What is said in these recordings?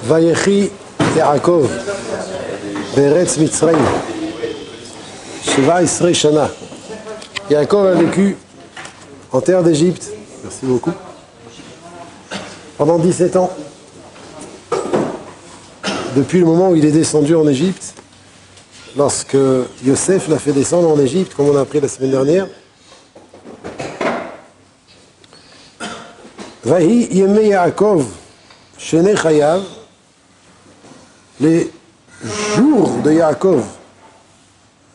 Vayechi Yaakov, Beretz Mitzrayim, 17 Shana. Yaakov a vécu en terre d'Égypte, merci beaucoup, pendant 17 ans. Depuis le moment où il est descendu en Égypte, lorsque Yosef l'a fait descendre en Égypte, comme on a appris la semaine dernière. Vahi Yemei Yaakov, Shene Chayav, les jours de Yaakov,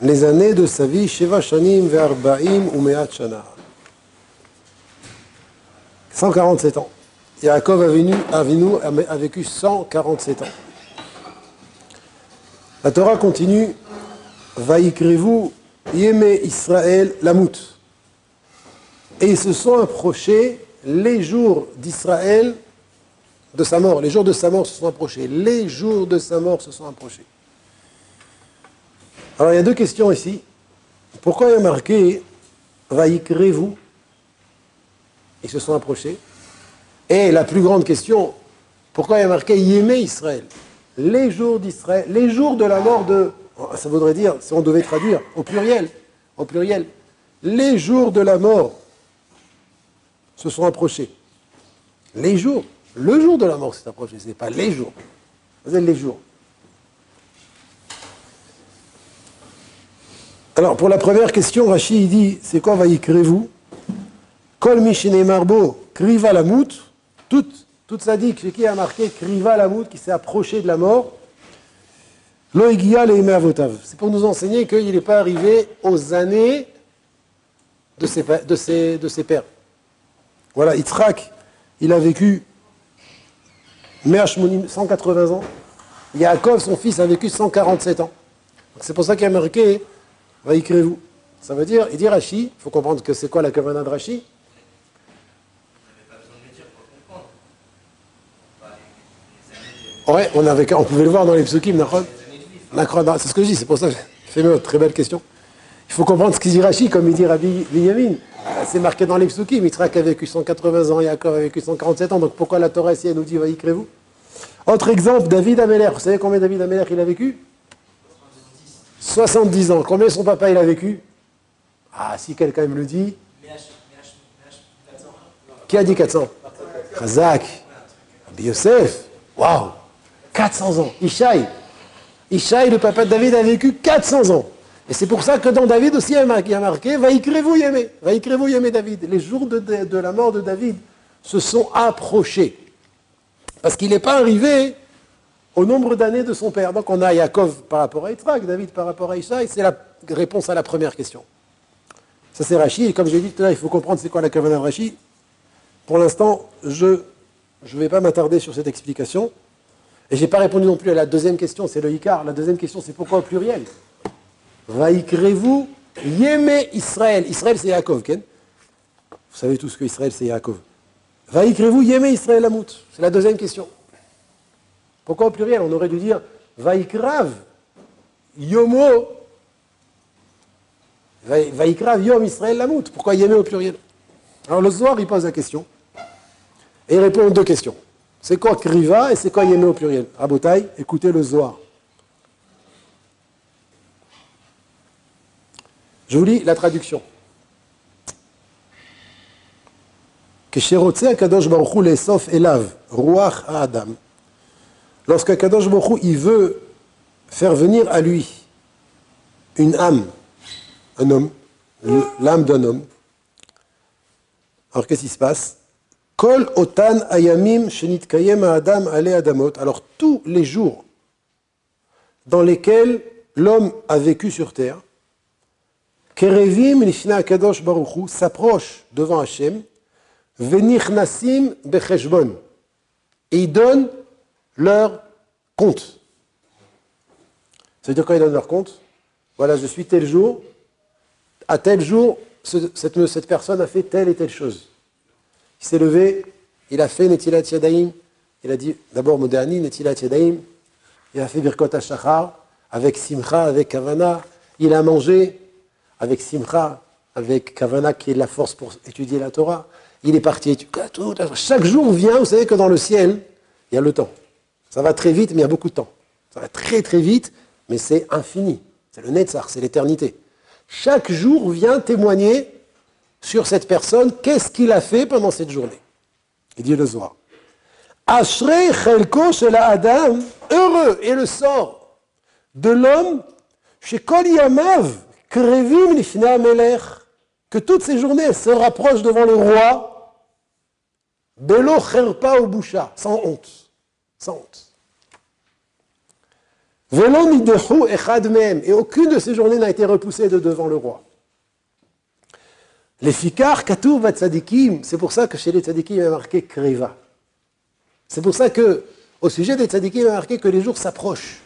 les années de sa vie, Sheva Shanim Ve'arba'im Umeat Shana. 147 ans. Yaakov a vécu 147 ans. La Torah continue, Vaïkrevu Yeme Israël Lamut. Et ils se sont approchés les jours d'Israël de sa mort. Les jours de sa mort se sont approchés. Les jours de sa mort se sont approchés. Alors il y a deux questions ici. Pourquoi il y a marqué Vaïkrevu? Ils se sont approchés. Et la plus grande question, pourquoi il y a marqué Yeme Israël? Les jours d'Israël, les jours de la mort de... Ça voudrait dire, si on devait traduire, au pluriel, les jours de la mort se sont approchés. Les jours, le jour de la mort s'est approché, ce n'est pas les jours. C'est les jours. Alors, pour la première question, Rashi, il dit, c'est quoi Vaïkrevu? Kol Mishine Marbo, Kriva Lamut, toute sa dit, chez qui a marqué Kriva Lamut, qui s'est approché de la mort, Loïgia le Avotav. C'est pour nous enseigner qu'il n'est pas arrivé aux années de ses pères. Voilà, Yitzhak, il a vécu 180 ans. Yaakov, son fils, a vécu 147 ans. C'est pour ça qu'il a marqué Vaïkrevu. Ça veut dire, il dit Rashi, il faut comprendre que c'est quoi la kavanah de Rashi. Ouais, on pouvait le voir dans les psukim, c'est ce que je dis, c'est pour ça que je fais une très belle question. Il faut comprendre ce qu'il dit Rashi, comme il dit Rabbi Binyamin. C'est marqué dans les psukim, Yitzhak a vécu 180 ans, Yaakov a vécu 147 ans, donc pourquoi la Torah ici, elle nous dit Vaïkrevu? Autre exemple, David Améler. Vous savez combien David Améler il a vécu? 70 ans. Combien son papa il a vécu? Ah, si quelqu'un me le dit. Qui a dit 400? Chazak. Rabbi Yosef. Waouh! 400 ans. Ishaï, le papa de David, a vécu 400 ans. Et c'est pour ça que dans David aussi, il y a marqué Vaïkrevu Yeme David. Les jours de la mort de David se sont approchés. Parce qu'il n'est pas arrivé au nombre d'années de son père. Donc on a Yaakov par rapport à Yitzhak, David par rapport à Ishaï. C'est la réponse à la première question. Ça c'est Rashi. Et comme j'ai dit tout à l'heure, il faut comprendre c'est quoi la kavanah de Rashi. Pour l'instant, je ne vais pas m'attarder sur cette explication. Et je n'ai pas répondu non plus à la deuxième question, c'est le Ikar. La deuxième question, c'est pourquoi au pluriel? Vaïkrevu Yeme Israël. Israël, c'est Yaakov, Ken. Vous savez tous que Israël, c'est Yaakov. Vaïkrevu Yeme Israël Amut. C'est la deuxième question. Pourquoi au pluriel? On aurait dû dire Vaïkrav Yomo. Vaïkrav Yom Israël Amut. Pourquoi Yeme au pluriel? Alors le Zohar, il pose la question. Et il répond aux deux questions. C'est quoi Kriva et c'est quoi Yeme au pluriel? Rabotai, écoutez le Zohar. Je vous lis la traduction. Kesherotze Akadosh Baruch Hu lesof elav ruach ha'adam. Lorsque Kadosh Baruch Hu, il veut faire venir à lui une âme, un homme, l'âme d'un homme. Alors qu'est-ce qui se passe? Kol otan ayamim shenitkayem ha'adam ale adamot. Alors tous les jours dans lesquels l'homme a vécu sur terre, Kerevim lifna Kadosh Baruch Hu s'approche devant Hachem, venichnasim becheshbon, et ils donnent leur compte. Ça veut dire quand ils donnent leur compte? Voilà, je suis tel jour, à tel jour, cette personne a fait telle et telle chose. Il s'est levé, il a fait Netilat Yadayim, il a dit d'abord Moderni, Netilat Yadayim, il a fait Birkot HaShachar, avec Simcha, avec Kavana, il a mangé avec Simcha, avec Kavana qui est la force pour étudier la Torah, il est parti étudier tout. Chaque jour vient, vous savez que dans le ciel, il y a le temps. Ça va très vite, mais il y a beaucoup de temps. Ça va très très vite, mais c'est infini. C'est le Netzach, c'est l'éternité. Chaque jour vient témoigner sur cette personne, qu'est-ce qu'il a fait pendant cette journée. Il dit le Zohar. Ashrei chelko shel Adam, heureux est le sort de l'homme, chez Kol Yamav, krevim lifnei hamelech, que toutes ces journées se rapprochent devant le roi, belo cherpa ou boucha, sans honte. Sans honte. Velo midehu echad mehem, et aucune de ces journées n'a été repoussée de devant le roi. Les fikar katuv bat tzadikim, c'est pour ça que chez les tzadikim il y a marqué kreva. C'est pour ça que, au sujet des tzadikim, il y a marqué que les jours s'approchent.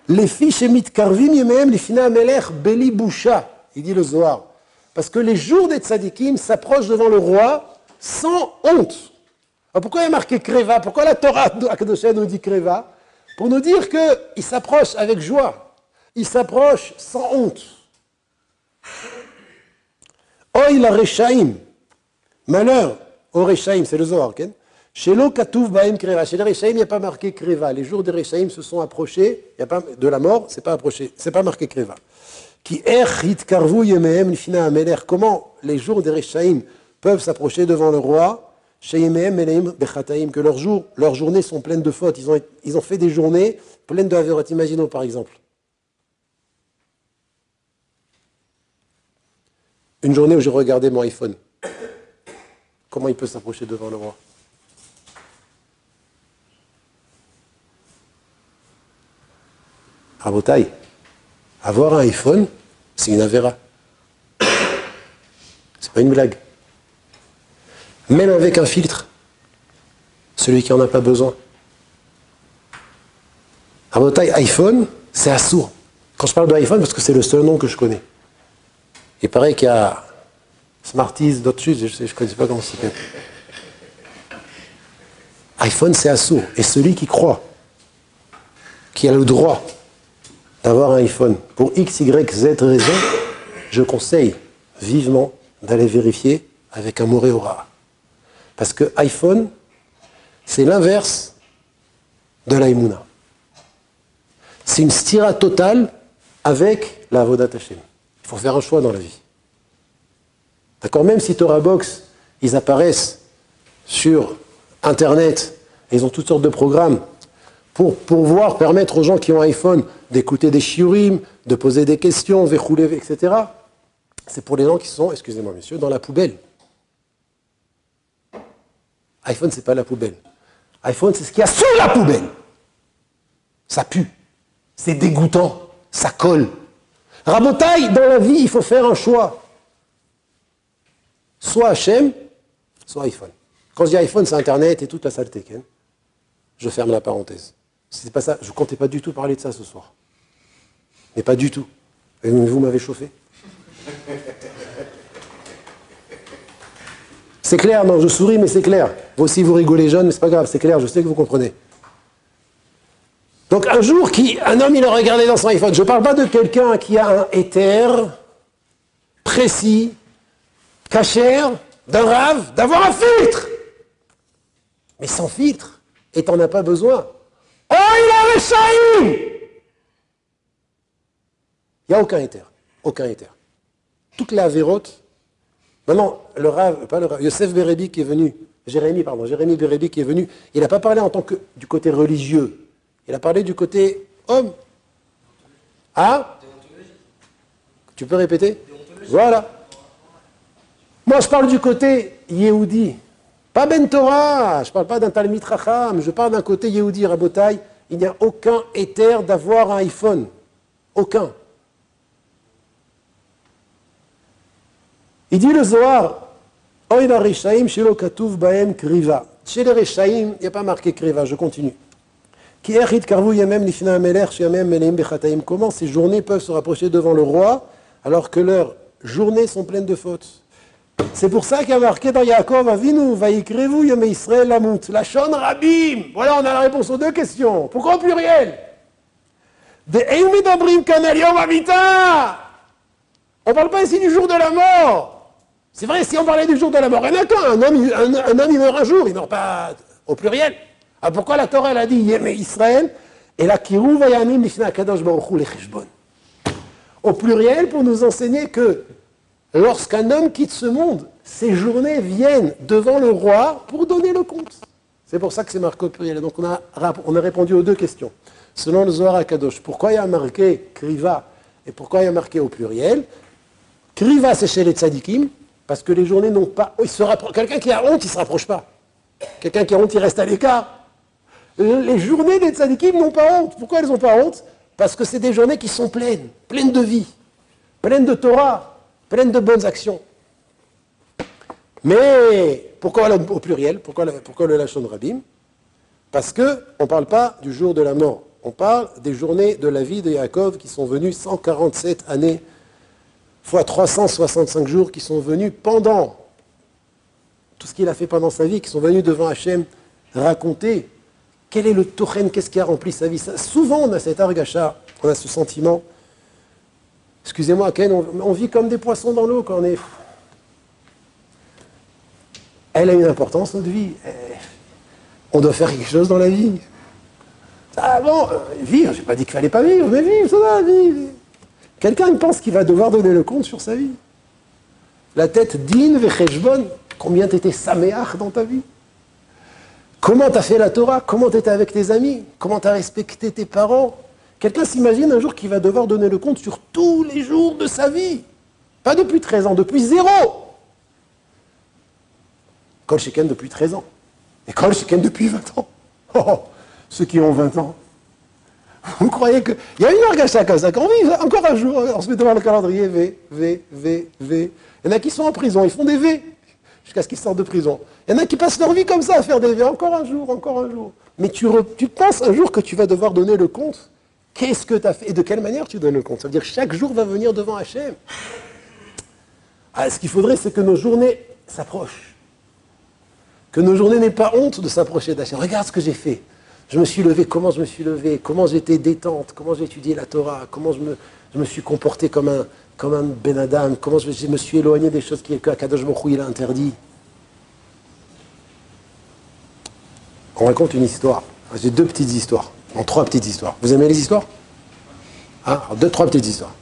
Les fiches mitkarvim yemehem lifnei hamelech beli boucha, il dit le Zohar. Parce que les jours des tzadikim s'approchent devant le roi sans honte. Alors pourquoi il y a marqué kreva? Pourquoi la Torah Akadosha nous dit kreva? Pour nous dire qu'il s'approche avec joie. Il s'approche sans honte. Oy la Rechaim. Malheur au Rechaim, c'est le Zohar. Chez l'eau Katuv Baem Kreva. Chez les Rechaim, il n'y a pas marqué Kreva. Les jours des Rechaim se sont approchés. Il y a pas de la mort, c'est pas approché. C'est pas marqué Kreva. Qui hitkarvu yemehem lifnei hamelech. Comment les jours des Rechaim peuvent s'approcher devant le roi? Que leurs journées sont pleines de fautes. Ils ont fait des journées pleines de haverot. Imaginons par exemple. Une journée où j'ai regardé mon iPhone. Comment il peut s'approcher devant le roi? Rabotai, avoir un iPhone, c'est une avéra. C'est pas une blague. Même avec un filtre, celui qui n'en a pas besoin. Rabotai, iPhone, c'est assourd. Quand je parle de iPhone, parce que c'est le seul nom que je connais. Il paraît qu'il y a Smarties, d'autres choses, je ne connais pas comment ça s'appelle. iPhone, c'est assourd. Et celui qui croit, qui a le droit d'avoir un iPhone, pour X, Y, Z raison, je conseille vivement d'aller vérifier avec un Moréora. Parce que iPhone, c'est l'inverse de l'Aïmouna. C'est une stira totale avec la Avodat Hashem. Il faut faire un choix dans la vie. D'accord? Même si Torah Box, ils apparaissent sur Internet, et ils ont toutes sortes de programmes pour pouvoir permettre aux gens qui ont un iPhone d'écouter des shiurim, de poser des questions, véchouler, etc. C'est pour les gens qui sont, excusez-moi messieurs, dans la poubelle. iPhone, c'est pas la poubelle. iPhone, c'est ce qu'il y a sous la poubelle. Ça pue. C'est dégoûtant. Ça colle. Rabotaille, dans la vie, il faut faire un choix. Soit Hachem, soit iPhone. Quand je dis iPhone, c'est Internet et toute la saleté. Je ferme la parenthèse. C'est pas ça. Je ne comptais pas du tout parler de ça ce soir. Mais pas du tout. Et vous m'avez chauffé. C'est clair, non, je souris, mais c'est clair. Vous aussi, vous rigolez jeune, mais c'est pas grave, c'est clair, je sais que vous comprenez. Donc un jour, un homme, il a regardé dans son iPhone. Je ne parle pas de quelqu'un qui a un éther précis, cachère, d'un rave, d'avoir un filtre. Mais sans filtre, et t'en as pas besoin. Oh, il a Rechaim! Il n'y a aucun éther. Aucun éther. Toutes les avérotes. Maintenant, le Rav, pas le Rav, Yosef Berebi qui est venu, Jérémie Berebi qui est venu, il n'a pas parlé en tant que du côté religieux. Il a parlé du côté homme. Ah? Tu peux répéter? Voilà. Moi, je parle du côté Yehudi. Pas Ben Torah. Je ne parle pas d'un Talmid Chacham. Je parle d'un côté Yehudi, Rabotai. Il n'y a aucun éther d'avoir un iPhone. Aucun. Il dit le Zohar, Oy la Rechaim shelo katuv baem kriva. Chez les Rechaim, il n'y a pas marqué kriva, je continue. Ki echit karvu yamem lifnei hamelech sheyamem meleim bechataim. Comment ces journées peuvent se rapprocher devant le roi alors que leurs journées sont pleines de fautes? C'est pour ça qu'il y a marqué dans Yaakov Avinu, Vayikrevu yamei Israël lamut. La Shon Rabim. Voilà, on a la réponse aux deux questions. Pourquoi au pluriel? De Eim medabrim kan el yom hamita. On ne parle pas ici du jour de la mort. C'est vrai, si on parlait du jour de la mort, il n'y en a qu'un. Un homme, il meurt un jour, il ne meurt pas au pluriel. Ah, pourquoi la Torah elle a dit Yemei Israël et la Kiruv Vayanim Lifnei Akadosh Baruch Hu Lecheshbon. Au pluriel, pour nous enseigner que lorsqu'un homme quitte ce monde, ces journées viennent devant le roi pour donner le compte. C'est pour ça que c'est marqué au pluriel. Donc on a répondu aux deux questions. Selon le Zohar HaKadosh, pourquoi il y a marqué Kriva et pourquoi il y a marqué au pluriel? Kriva, c'est chez les tzadikim, parce que les journées n'ont pas... Quelqu'un qui a honte, il ne se rapproche pas. Quelqu'un qui a honte, il reste à l'écart. Les journées des tzadikim n'ont pas honte. Pourquoi elles n'ont pas honte? Parce que c'est des journées qui sont pleines, pleines de vie, pleines de Torah, pleines de bonnes actions. Mais pourquoi au pluriel? Pourquoi le Lachon Rabim? Parce qu'on ne parle pas du jour de la mort. On parle des journées de la vie de Yaakov qui sont venues 147 années, fois 365 jours, qui sont venus pendant tout ce qu'il a fait pendant sa vie, qui sont venus devant Hachem raconter quel est le tochen, qu'est-ce qui a rempli sa vie. Souvent, on a cet argacha, on a ce sentiment. Excusez-moi, Ken, on vit comme des poissons dans l'eau quand on est... Elle a une importance, notre vie. On doit faire quelque chose dans la vie. Ah bon, vivre, j'ai pas dit qu'il fallait pas vivre, mais vivre, ça va, vivre. Quelqu'un il pense qu'il va devoir donner le compte sur sa vie. La tête din vecheshbon, combien tu étais saméach dans ta vie? Comment tu as fait la Torah? Comment tu étais avec tes amis? Comment tu as respecté tes parents? Quelqu'un s'imagine un jour qu'il va devoir donner le compte sur tous les jours de sa vie. Pas depuis 13 ans, depuis 0. Kol Sheken depuis 13 ans. Et Kol Sheken depuis 20 ans. Oh, ceux qui ont 20 ans. Vous croyez que... Il y a une argacha comme ça, quand on vit encore un jour, on se met devant le calendrier, V. Il y en a qui sont en prison, ils font des V, jusqu'à ce qu'ils sortent de prison. Il y en a qui passent leur vie comme ça, à faire des V, encore un jour. Mais tu penses un jour que tu vas devoir donner le compte. Qu'est-ce que tu as fait et de quelle manière tu donnes le compte? Ça veut dire que chaque jour va venir devant Hachem. Ah, ce qu'il faudrait, c'est que nos journées s'approchent. Que nos journées n'aient pas honte de s'approcher d'Hachem. Regarde ce que j'ai fait. Je me suis levé, comment je me suis levé, comment j'étais détente, comment j'ai étudié la Torah, comment je me suis comporté comme un Ben Adam, comment je me suis éloigné des choses qu'Akadosh Baruch Hu il a interdit. On raconte une histoire. J'ai 2 petites histoires, en 3 petites histoires. Vous aimez les histoires? Ah, 2, 3 petites histoires.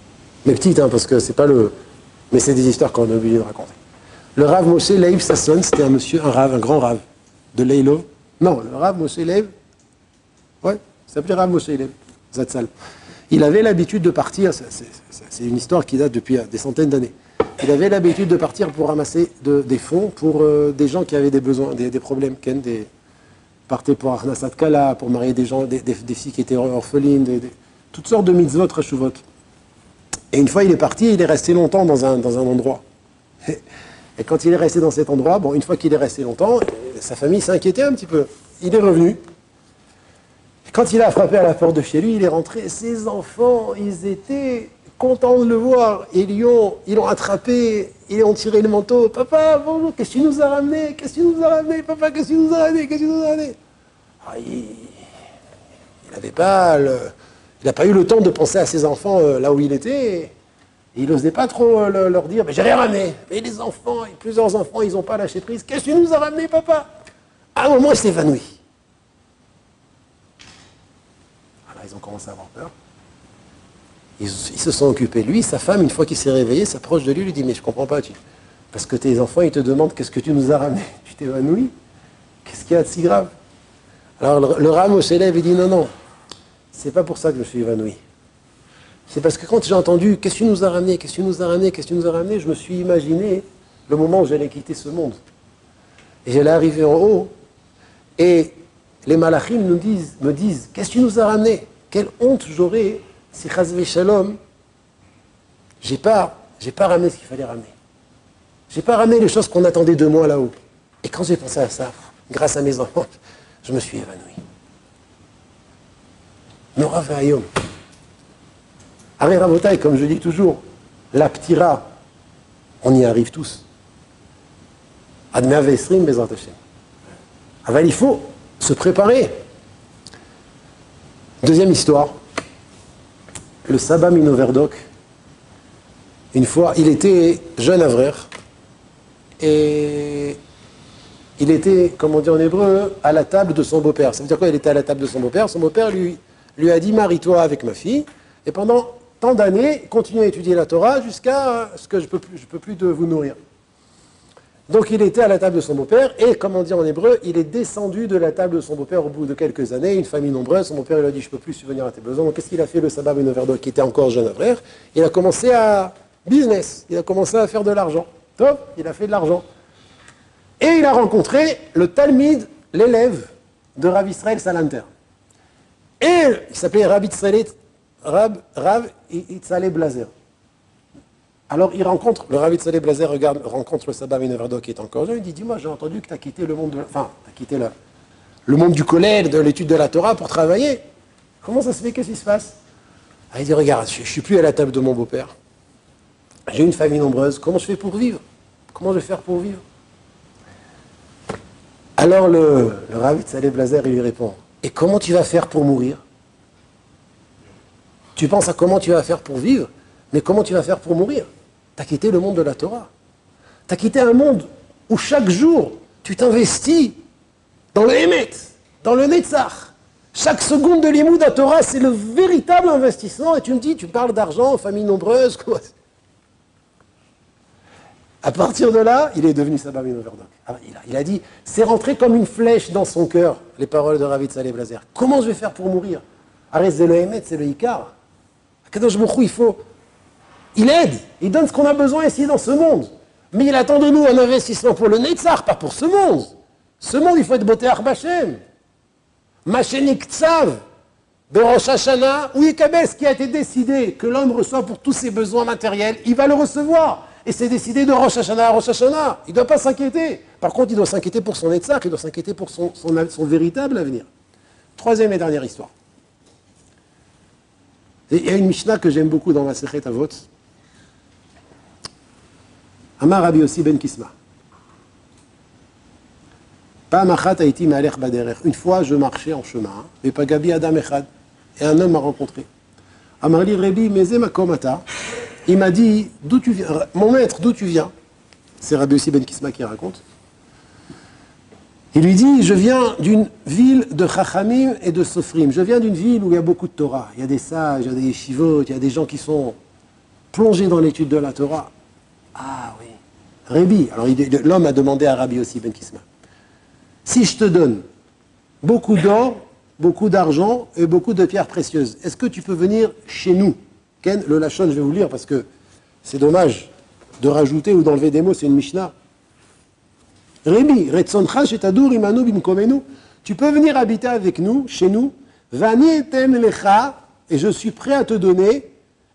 Mais petites, parce que c'est pas le... Mais c'est des histoires qu'on est obligé de raconter. Le Rav Moshe Leib Sasson, c'était un grand Rav de Leilo. Non, le Rav Moshe Leib, ouais, il s'appelait Rav Moshe Leib Zatzal. Il avait l'habitude de partir, c'est une histoire qui date depuis des centaines d'années. Il avait l'habitude de partir pour ramasser des fonds pour des gens qui avaient des besoins, des problèmes. Ken partait pour Arnasat Kala, pour marier des gens, des filles qui étaient orphelines, toutes sortes de mitzvot, reshuvot. Et une fois il est parti, il est resté longtemps dans un endroit. Et quand il est resté dans cet endroit, bon, une fois qu'il est resté longtemps, sa famille s'est inquiétée un petit peu. Il est revenu. Et quand il a frappé à la porte de chez lui, il est rentré. Ses enfants, ils étaient contents de le voir. Ils l'ont attrapé, ils lui ont tiré le manteau. Papa, bonjour, qu'est-ce que tu nous as ramené? Qu'est-ce que tu nous as ramené? Papa, qu'est-ce que tu nous as ramené? Qu'est-ce que tu nous as ramené? Ah, il n'a pas eu le temps de penser à ses enfants là où il était. Et il n'osait pas trop leur dire, mais j'ai rien ramené. Mais les enfants, plusieurs enfants, ils n'ont pas lâché prise. Qu'est-ce que tu nous as ramené, papa? À un moment, il s'est évanoui. Alors, ils ont commencé à avoir peur. Ils se sont occupés. Lui, sa femme, une fois qu'il s'est réveillé, s'approche de lui, lui dit, mais je ne comprends pas, parce que tes enfants, ils te demandent, qu'est-ce que tu nous as ramené? Tu t'es évanoui? Qu'est-ce qu'il y a de si grave? Alors, le Rav Moshe Leib, il dit, non, c'est pas pour ça que je me suis évanoui. C'est parce que quand j'ai entendu « Qu'est-ce que tu nous as ramené? Qu'est-ce que tu nous as ramené? Qu'est-ce que tu nous as ramené ?» je me suis imaginé le moment où j'allais quitter ce monde. Et j'allais arriver en haut. Et les malachim me disent « Qu'est-ce que tu nous as ramené? Quelle honte j'aurais si chazvé shalom, j'ai pas ramené ce qu'il fallait ramener. J'ai pas ramené les choses qu'on attendait de moi là-haut. » Et quand j'ai pensé à ça, grâce à mes enfants, je me suis évanoui. Nora Vayom. Aré Rabotai, comme je dis toujours, la ptira, on y arrive tous. Admea Vesrim Bezrat Hashem. Aval, il faut se préparer. Deuxième histoire. Le Saba Minoverdok. Une fois, il était jeune avraire et il était, comme on dit en hébreu, à la table de son beau-père. Ça veut dire quoi? Il était à la table de son beau-père. Son beau-père lui a dit, marie-toi avec ma fille, et pendant tant d'années, continue à étudier la Torah jusqu'à ce que je peux plus de vous nourrir. Donc il était à la table de son beau-père, et comme on dit en hébreu, il est descendu de la table de son beau-père au bout de quelques années, une famille nombreuse. Son beau-père lui a dit, je ne peux plus subvenir à tes besoins. Donc qu'est-ce qu'il a fait, le Sabah Ben Overdok, qui était encore jeune frère? Il a commencé à business, il a commencé à faire de l'argent. Top, il a fait de l'argent. Et il a rencontré le Talmid, l'élève de Rav Israël Salanter. Et il s'appelait Rav Itzalé Blazer. Alors il rencontre, le Rav Itzalé Blazer rencontre le Sabah Ben Overdok qui est encore jeune. Il dit, dis-moi, j'ai entendu que tu as quitté le monde le monde du collège, de l'étude de la Torah pour travailler. Comment ça se fait? Qu'est-ce qui se passe? Il dit, regarde, je ne suis plus à la table de mon beau-père. J'ai une famille nombreuse. Comment je fais pour vivre? Comment je vais faire pour vivre? Alors le Rav Itzalé Blazer, il lui répond, et comment tu vas faire pour mourir? Tu penses à comment tu vas faire pour vivre, mais comment tu vas faire pour mourir? Tu as quitté le monde de la Torah. Tu as quitté un monde où chaque jour, tu t'investis dans le Hémet, dans le Netzach. Chaque seconde de l'Imoud à Torah, c'est le véritable investissement. Et tu me dis, tu parles d'argent, famille nombreuse, quoi. À partir de là, il est devenu Sabah Ben Overdok. Il a dit, c'est rentré comme une flèche dans son cœur, les paroles de Rav Itzalé Blazer. Comment je vais faire pour mourir? Arrête, c'est le Hémet, c'est le Ikar. Kadosh Baruch Hu, il aide, il donne ce qu'on a besoin ici dans ce monde. Mais il attend de nous un investissement pour le Netzach, pas pour ce monde. Ce monde, il faut être boté Arbachem. Machenik Tzav, Berosh Hashanah, ou Yekabel, ce qui a été décidé que l'homme reçoit pour tous ses besoins matériels, il va le recevoir. Et c'est décidé de Rosh Hashanah à Rosh Hashanah. Il ne doit pas s'inquiéter. Par contre, il doit s'inquiéter pour son Netzach, il doit s'inquiéter pour son véritable avenir. Troisième et dernière histoire. Et il y a une Mishnah que j'aime beaucoup dans la Sechet Avot. Amar Rabbi Yossi ben Kisma. Une fois, je marchais en chemin, et Pagabi Adam Echad, et un homme m'a rencontré. Amar li Rabbi Meze Makomata. Il m'a dit, d'où tu viens? Mon maître, d'où tu viens? C'est Rabbi Yossi ben Kisma qui raconte. Il lui dit, je viens d'une ville de Chachamim et de Sofrim. Je viens d'une ville où il y a beaucoup de Torah. Il y a des sages, il y a des yeshivot, il y a des gens qui sont plongés dans l'étude de la Torah. Ah oui. Rabbi, alors l'homme a demandé à Rabbi Yossi ben Kisma, si je te donne beaucoup d'or, beaucoup d'argent et beaucoup de pierres précieuses, est-ce que tu peux venir chez nous? Ken, le Lachon, je vais vous lire parce que c'est dommage de rajouter ou d'enlever des mots, c'est une Mishnah. Rabbi, Retzoncha shetadur imanu bimkomenu, tu peux venir habiter avec nous, chez nous, Vani etem lecha, et je suis prêt à te donner,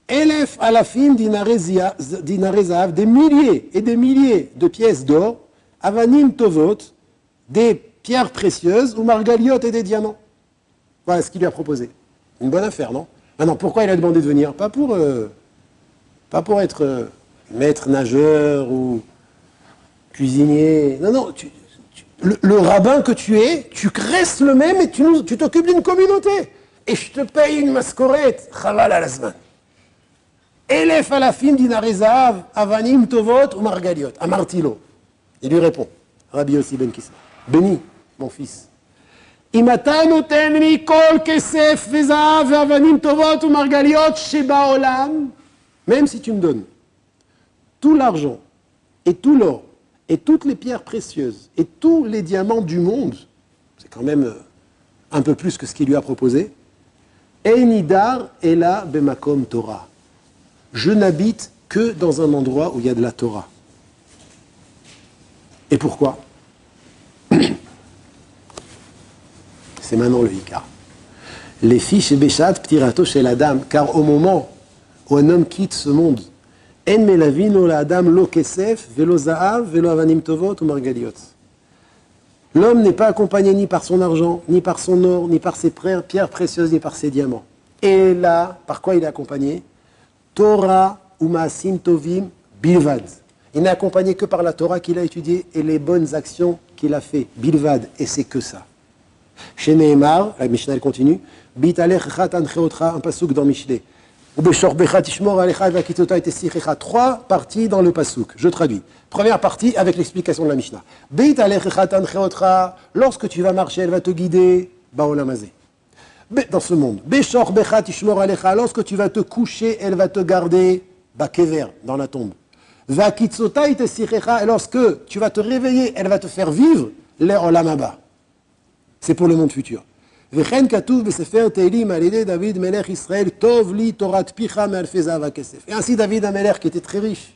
Elef alafim dinarezav, des milliers et des milliers de pièces d'or, Avanim tovot, des pierres précieuses, ou margaliot et des diamants. Voilà ce qu'il lui a proposé. Une bonne affaire, non? Maintenant, pourquoi il a demandé de venir? Pas pour être maître nageur ou cuisinier. Non, non. Le rabbin que tu es, tu restes le même et tu t'occupes d'une communauté. Et je te paye une mascorette. Chaval à la semaine. Elef alafim dinarezav, avanim tovot ou margaliot. Amartilo. Il lui répond. Rabbi Yossi ben Kisma. Béni, mon fils. Même si tu me donnes tout l'argent et tout l'or et toutes les pierres précieuses et tous les diamants du monde, c'est quand même un peu plus que ce qu'il lui a proposé, Einidar ela bemakom Torah. Je n'habite que dans un endroit où il y a de la Torah. Et pourquoi? C'est maintenant le Hikar. Les fiches et Béchat, ptirato chez la dame, car au moment où un homme quitte ce monde, en melavino la dame lo kesef, velo zaav, velo avanim tovot ou margaliot. L'homme n'est pas accompagné ni par son argent, ni par son or, ni par ses pierres précieuses, ni par ses diamants. Et là, par quoi il est accompagné? Torah ou maasim tovim bilvad. Il n'est accompagné que par la Torah qu'il a étudiée et les bonnes actions qu'il a fait. Bilvad, et c'est que ça. Chez Nehemar, la Mishnah elle continue, Bitalech chatan cheotra, un pasuk dans Mishleh. Trois parties dans le pasouk. Je traduis. Première partie avec l'explication de la Mishnah. Lorsque tu vas marcher, elle va te guider dans ce monde. Lorsque tu vas te coucher, elle va te garder dans la tombe. Et lorsque tu vas te réveiller, elle va te faire vivre l'olam haba. C'est pour le monde futur. Et ainsi David Amelech, qui était très riche,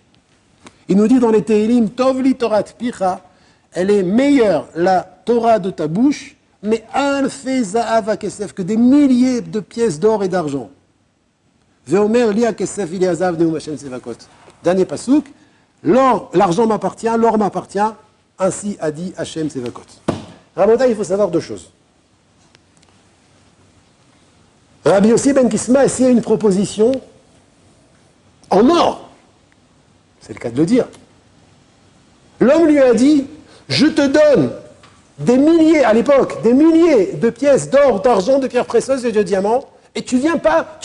il nous dit dans les Tehillim, Tovli Torat Picha, elle est meilleure, la Torah de ta bouche, mais alfe za'ava kesef, que des milliers de pièces d'or et d'argent. Veomer li kesef il yazav neum Hashem sevakot. Dernier pasouk, l'argent m'appartient, l'or m'appartient, ainsi a dit Hashem sevakot. Rabotai, il faut savoir deux choses. Rabbi Yossi ben Kisma ici a une proposition en or. C'est le cas de le dire. L'homme lui a dit, je te donne des milliers, à l'époque, des milliers de pièces d'or, d'argent, de pierres précieuses et de diamants, et tu viens pas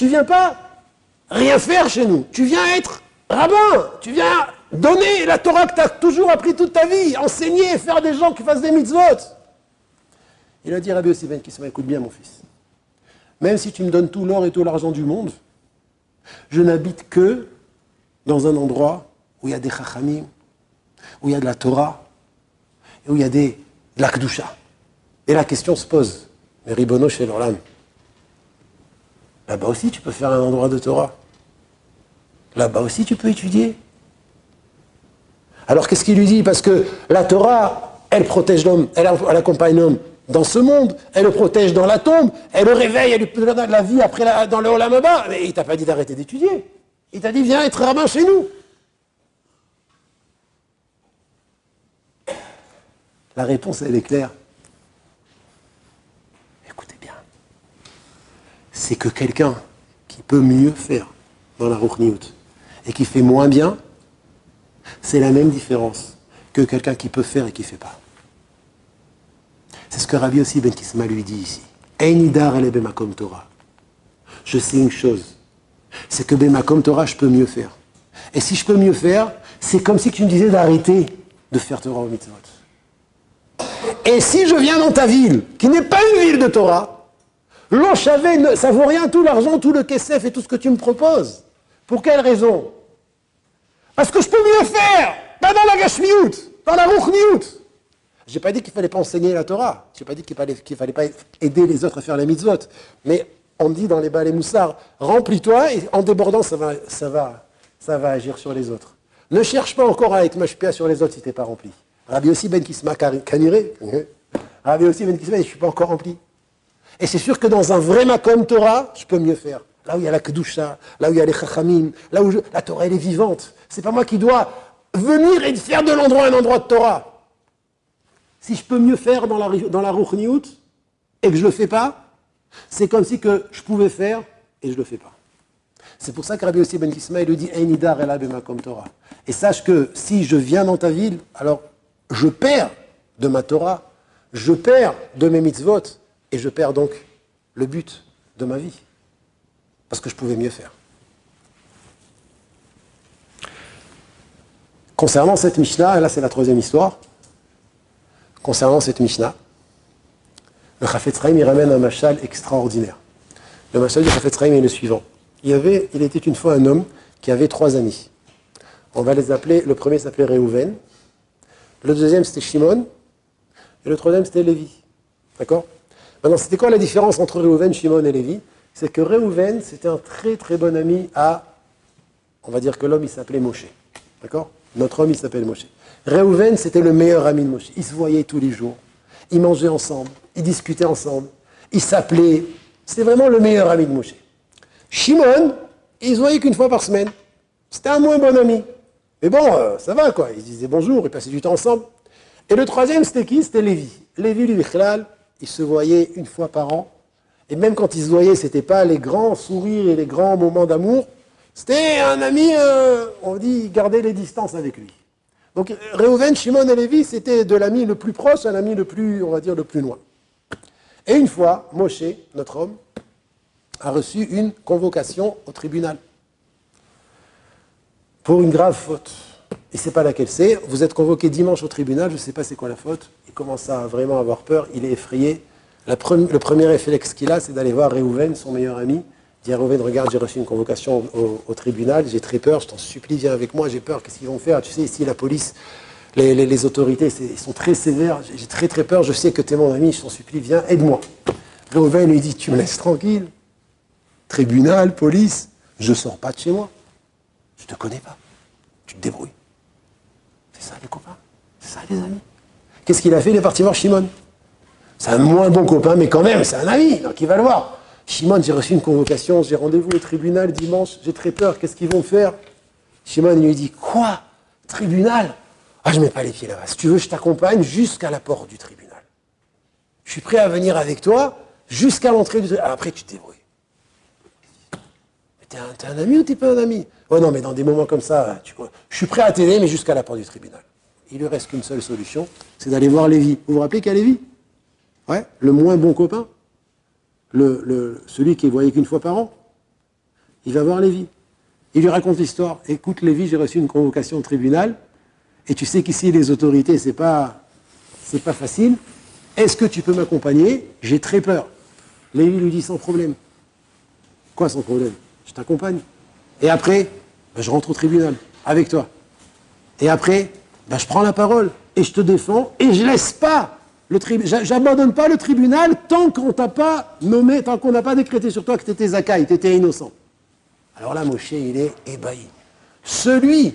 rien faire chez nous. Tu viens être rabbin, tu viens donner la Torah que tu as toujours appris toute ta vie, enseigner, faire des gens qui fassent des mitzvot. Il a dit, Rabbi Yossi ben Kisma, écoute bien mon fils, même si tu me donnes tout l'or et tout l'argent du monde, je n'habite que dans un endroit où il y a des chachamim, où il y a de la Torah, et où il y a de la Kedusha. Et la question se pose, mais Ribono chez l'Olam, là-bas aussi tu peux faire un endroit de Torah. Là-bas aussi tu peux étudier. Alors qu'est-ce qu'il lui dit? Parce que la Torah, elle protège l'homme, elle accompagne l'homme dans ce monde, elle le protège dans la tombe, elle le réveille, elle lui donne de la vie après dans le Olam Haba. Mais il t'a pas dit d'arrêter d'étudier. Il t'a dit, viens être rabbin chez nous. La réponse, elle est claire. Écoutez bien. C'est que quelqu'un qui peut mieux faire dans la Ruchniout et qui fait moins bien, c'est la même différence que quelqu'un qui peut faire et qui ne fait pas. C'est ce que Rabbi Yossi ben Kisma lui dit ici. Einidar ele bemakom Torah. Je sais une chose, c'est que bemakom Torah, je peux mieux faire. Et si je peux mieux faire, c'est comme si tu me disais d'arrêter de faire Torah au mitzvot. Et si je viens dans ta ville, qui n'est pas une ville de Torah, l'eau chavé, ça vaut rien, tout l'argent, tout le kesef et tout ce que tu me proposes. Pour quelle raison? Parce que je peux mieux faire, pas dans la gashmiout, dans la ruchniout. J'ai pas dit qu'il fallait pas enseigner la Torah. J'ai pas dit qu'il fallait pas aider les autres à faire les mitzvot. Mais on dit dans les Baal et Moussar, remplis-toi et en débordant, ça va agir sur les autres. Ne cherche pas encore à être mashpia sur les autres si tu n'es pas rempli. Rabbi Yossi ben Kisma kaniré. Rabbi Yossi ben Kisma, je ne suis pas encore rempli. Et c'est sûr que dans un vrai makom Torah, je peux mieux faire. Là où il y a la Kedusha, là où il y a les Chachamim, là où la Torah elle est vivante. C'est pas moi qui dois venir et faire de l'endroit un endroit de Torah. Si je peux mieux faire dans la Ruchniout et que je ne le fais pas, c'est comme si que je pouvais faire et je ne le fais pas. C'est pour ça que Rabbi Yossi ben Kisma il lui dit Einidar ela bemakom Torah. Et sache que si je viens dans ta ville, alors je perds de ma Torah, je perds de mes mitzvot et je perds donc le but de ma vie. Parce que je pouvais mieux faire. Concernant cette Mishnah, et là c'est la troisième histoire, concernant cette Mishnah, le Chafetz Chaim il ramène un mashal extraordinaire. Le mashal du Chafetz Chaim est le suivant. Il était une fois un homme qui avait 3 amis. On va les appeler, le premier s'appelait Réhouven, le deuxième c'était Shimon, et le troisième c'était Lévi. D'accord? Maintenant, c'était quoi la différence entre Réhouven, Shimon et Lévi? C'est que Réhouven, c'était un très très bon ami on va dire que l'homme il s'appelait Moshe. D'accord? Notre homme il s'appelle Moshe. Réhouven, c'était le meilleur ami de Moshe. Ils se voyaient tous les jours, ils mangeaient ensemble, ils discutaient ensemble, ils s'appelaient. C'était vraiment le meilleur ami de Moshe. Shimon, ils se voyaient qu'une fois par semaine. C'était un moins bon ami. Mais bon, ça va quoi, ils se disaient bonjour, ils passaient du temps ensemble. Et le troisième, c'était qui? C'était Lévi. Lévi, lui, ils se voyaient une fois par an. Et même quand ils se voyaient, ce n'était pas les grands sourires et les grands moments d'amour. C'était un ami, on dit, garder les distances avec lui. Donc Réhouven, Shimon et Lévi, c'était de l'ami le plus proche à l'ami le plus, on va dire, le plus loin. Et une fois, Moshe, notre homme, a reçu une convocation au tribunal pour une grave faute. Il ne sait pas laquelle c'est. Vous êtes convoqué dimanche au tribunal, je ne sais pas c'est quoi la faute. Il commence à vraiment avoir peur, il est effrayé. Le premier réflexe qu'il a, c'est d'aller voir Réhouven, son meilleur ami. Il dit à Réhouven, regarde, j'ai reçu une convocation au tribunal, j'ai très peur, je t'en supplie, viens avec moi, j'ai peur, qu'est-ce qu'ils vont faire? Tu sais, ici, la police, les autorités, ils sont très sévères, j'ai très très peur, je sais que tu es mon ami, je t'en supplie, viens, aide-moi. Réhouven lui dit, tu me laisses tranquille. Tribunal, police, je ne sors pas de chez moi. Je ne te connais pas. Tu te débrouilles. C'est ça les copains, c'est ça les amis. Qu'est-ce qu'il a fait? Il est parti voir Shimon. C'est un moins bon copain, mais quand même, c'est un ami, donc il va le voir. Shimon, j'ai reçu une convocation, j'ai rendez-vous au tribunal dimanche, j'ai très peur, qu'est-ce qu'ils vont faire? Shimon lui dit, quoi? Tribunal? Ah, je ne mets pas les pieds là-bas. Si tu veux, je t'accompagne jusqu'à la porte du tribunal. Je suis prêt à venir avec toi jusqu'à l'entrée du tribunal. Après, tu te débrouilles. T'es un ami ou t'es pas un ami? Oh non, mais dans des moments comme ça, je suis prêt à t'aider, mais jusqu'à la porte du tribunal. Il lui reste qu'une seule solution, c'est d'aller voir Lévi. Vous vous rappelez qu'il y a Lévi? Ouais, le moins bon copain. Celui qui est voyé qu'une fois par an. Il va voir Lévi. Il lui raconte l'histoire. Écoute, Lévi, j'ai reçu une convocation au tribunal, et tu sais qu'ici, les autorités, c'est pas facile. Est-ce que tu peux m'accompagner? J'ai très peur. Lévi lui dit, sans problème. Quoi, sans problème? Je t'accompagne. Et après, je rentre au tribunal, avec toi. Et après, je prends la parole, et je te défends, et je laisse pas le tribunal. J'abandonne pas le tribunal tant qu'on t'a pas nommé, tant qu'on n'a pas décrété sur toi que tu étais Zakaï, tu étais innocent. Alors là, Moshe, il est ébahi. Celui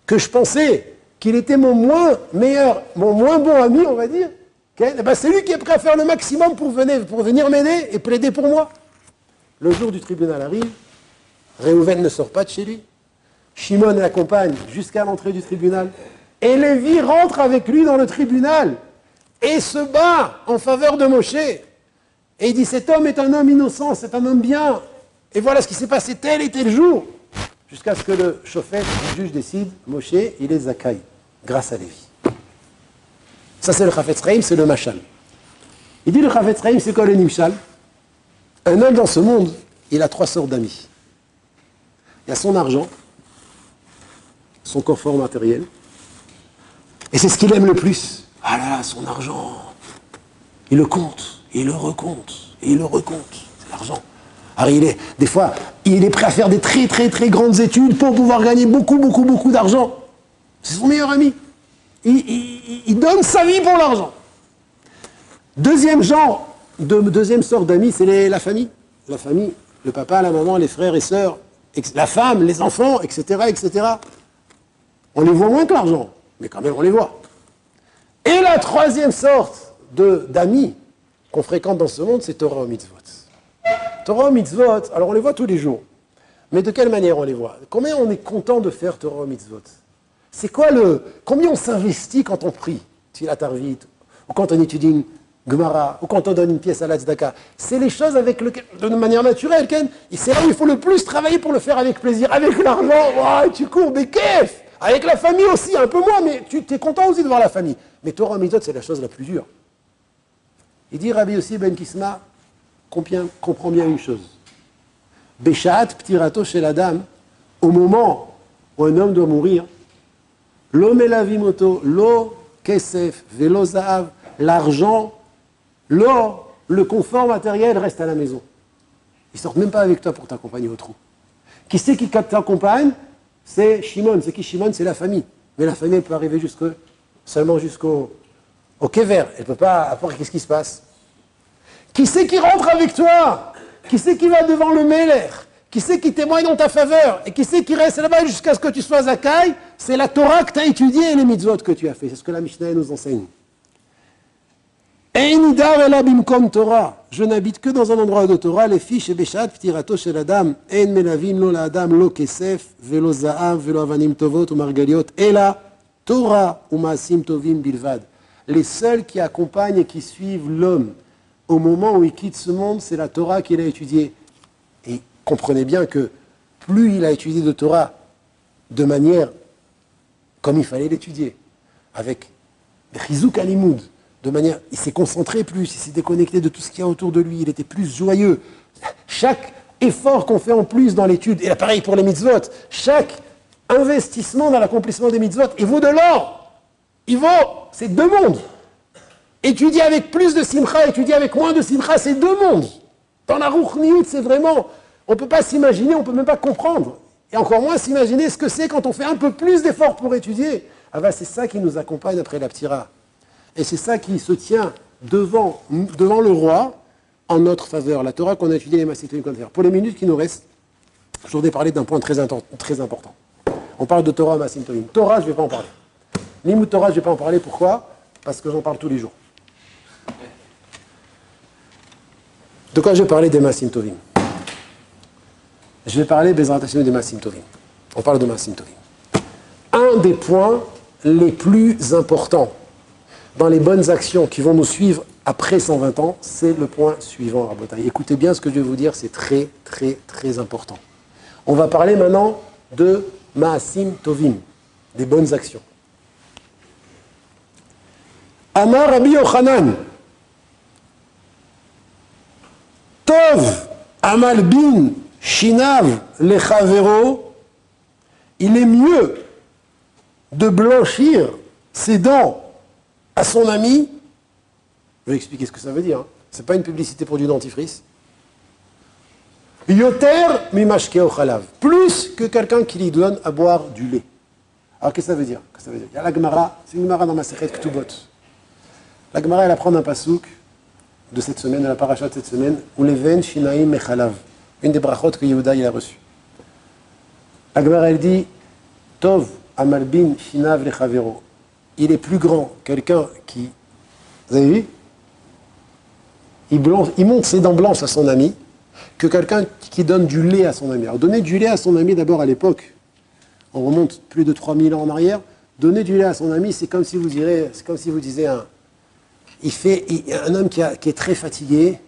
que je pensais qu'il était mon moins bon ami, on va dire, c'est lui qui est prêt à faire le maximum pour venir m'aider et plaider pour moi. Le jour du tribunal arrive, Réhouven ne sort pas de chez lui. Shimon l'accompagne jusqu'à l'entrée du tribunal. Et Lévi rentre avec lui dans le tribunal et se bat en faveur de Moshe. Et il dit, cet homme est un homme innocent, c'est un homme bien. Et voilà ce qui s'est passé tel et tel jour. Jusqu'à ce que le chauffeur, le juge décide, Moshe, il est Zakaï, grâce à Lévi. Ça c'est le Chafetz Chaim, c'est le Machal. Il dit le Chafetz Chaim, c'est quoi le Nimshal? Un homme dans ce monde, il a 3 sortes d'amis. Il y a son argent, son confort matériel, et c'est ce qu'il aime le plus. Ah là là, son argent, il le compte, il le recompte, et il le recompte, c'est l'argent. Alors des fois, il est prêt à faire des très très très grandes études pour pouvoir gagner beaucoup beaucoup beaucoup d'argent. C'est son meilleur ami. Il donne sa vie pour l'argent. Deuxième sorte d'amis, c'est la famille. La famille, le papa, la maman, les frères et sœurs, la femme, les enfants, etc., etc. On les voit moins que l'argent, mais quand même on les voit. Et la troisième sorte d'amis qu'on fréquente dans ce monde, c'est Torah ou Mitzvot. Torah ou Mitzvot, alors on les voit tous les jours. Mais de quelle manière on les voit? Combien on est content de faire Torah ou Mitzvot? C'est quoi combien on s'investit quand on prie, Tfilat Arvit, ou quand on étudie une Gemara, ou quand on donne une pièce à la tzedaka? C'est les choses avec lesquelles, de manière naturelle, Ken. Et c'est là où il faut le plus travailler pour le faire avec plaisir. Avec l'argent, tu cours des kefs. Avec la famille aussi, un peu moins, mais tu es content aussi de voir la famille. Mais Torah Mitzvot, c'est la chose la plus dure. Il dit Rabbi Yossi ben Kisma, comprend bien une chose. Beshaat ptirato shel adam, au moment où un homme doit mourir, lo melavimoto, lo kesef, velo zaav, l'argent, l'or, le confort matériel reste à la maison. Ils ne sortent même pas avec toi pour t'accompagner au trou. Qui c'est qui t'accompagne? C'est Shimon. C'est qui Shimon? C'est la famille. Mais la famille, elle peut arriver seulement jusqu'au kever. Elle ne peut pas apporter. Qu'est-ce qui se passe? Qui c'est qui rentre avec toi? Qui c'est qui va devant le Meler? Qui c'est qui témoigne dans ta faveur? Et qui c'est qui reste là-bas jusqu'à ce que tu sois Zakaï? C'est la Torah que tu as étudiée et les mitzvot que tu as fait. C'est ce que la Mishnah nous enseigne. Torah. Je n'habite que dans un endroit de Torah. Les fiches et Beshat, Ptirato shel Adam. En melavim lo la Adam lo kesef, velo zaav, velo avanim tovot ou margaliot. Et la Torah ou maasim tovim bilvad. Les seuls qui accompagnent et qui suivent l'homme au moment où il quitte ce monde, c'est la Torah qu'il a étudiée. Et comprenez bien que plus il a étudié de Torah de manière comme il fallait l'étudier, avec Chizouk Alimoud, de manière... Il s'est concentré plus, il s'est déconnecté de tout ce qu'il y a autour de lui, il était plus joyeux. Chaque effort qu'on fait en plus dans l'étude, et là pareil pour les mitzvot, chaque investissement dans l'accomplissement des mitzvot, il vaut de l'or. Il vaut, c'est deux mondes. Étudier avec plus de simcha, étudier avec moins de simcha, c'est deux mondes. Dans la ruchniut, c'est vraiment... On ne peut pas s'imaginer, on ne peut même pas comprendre. Et encore moins s'imaginer ce que c'est quand on fait un peu plus d'efforts pour étudier. Ah ben, c'est ça qui nous accompagne après la ptira. Et c'est ça qui se tient devant le roi en notre faveur. La Torah qu'on a étudiée, les Massitovim qu'on va faire. Pour les minutes qui nous restent, je voudrais parler d'un point très important. On parle de Torah, Massitovim. Torah, je ne vais pas en parler. Limut Torah, je ne vais pas en parler. Pourquoi? Parce que j'en parle tous les jours. De quoi je vais parler des Maasim Tovim? Je vais parler Bezrat Hashem des Maasim Tovim. On parle de Maasim Tovim. Un des points les plus importants dans les bonnes actions qui vont nous suivre après 120 ans, c'est le point suivant, Rabotai. Écoutez bien ce que je vais vous dire, c'est très, très, très important. On va parler maintenant de Maasim Tovim, des bonnes actions. Amar Rabbi Yochanan, Tov Amal Bin Shinav Lechavero, il est mieux de blanchir ses dents à son ami. Je vais expliquer ce que ça veut dire. Ce n'est pas une publicité pour du dentifrice. Yoter mimashkeo chalav. Plus que quelqu'un qui lui donne à boire du lait. Alors qu'est-ce que ça veut dire? Il y a la Gemara, c'est une Gemara dans ma Masechet Ketubot. La Gemara, elle apprend un pasouk de cette semaine, de la paracha de cette semaine, où les veines shinaim mechalav. Une des brachot que Yehuda il a reçues. La Gemara, elle dit Tov amalbin shinav lechavero. Il est plus grand, quelqu'un qui... Vous avez vu? Il monte ses dents blanches à son ami, que quelqu'un qui donne du lait à son ami. Alors donner du lait à son ami d'abord à l'époque, on remonte plus de 3000 ans en arrière, donner du lait à son ami, c'est comme si vous disiez un homme qui est très fatigué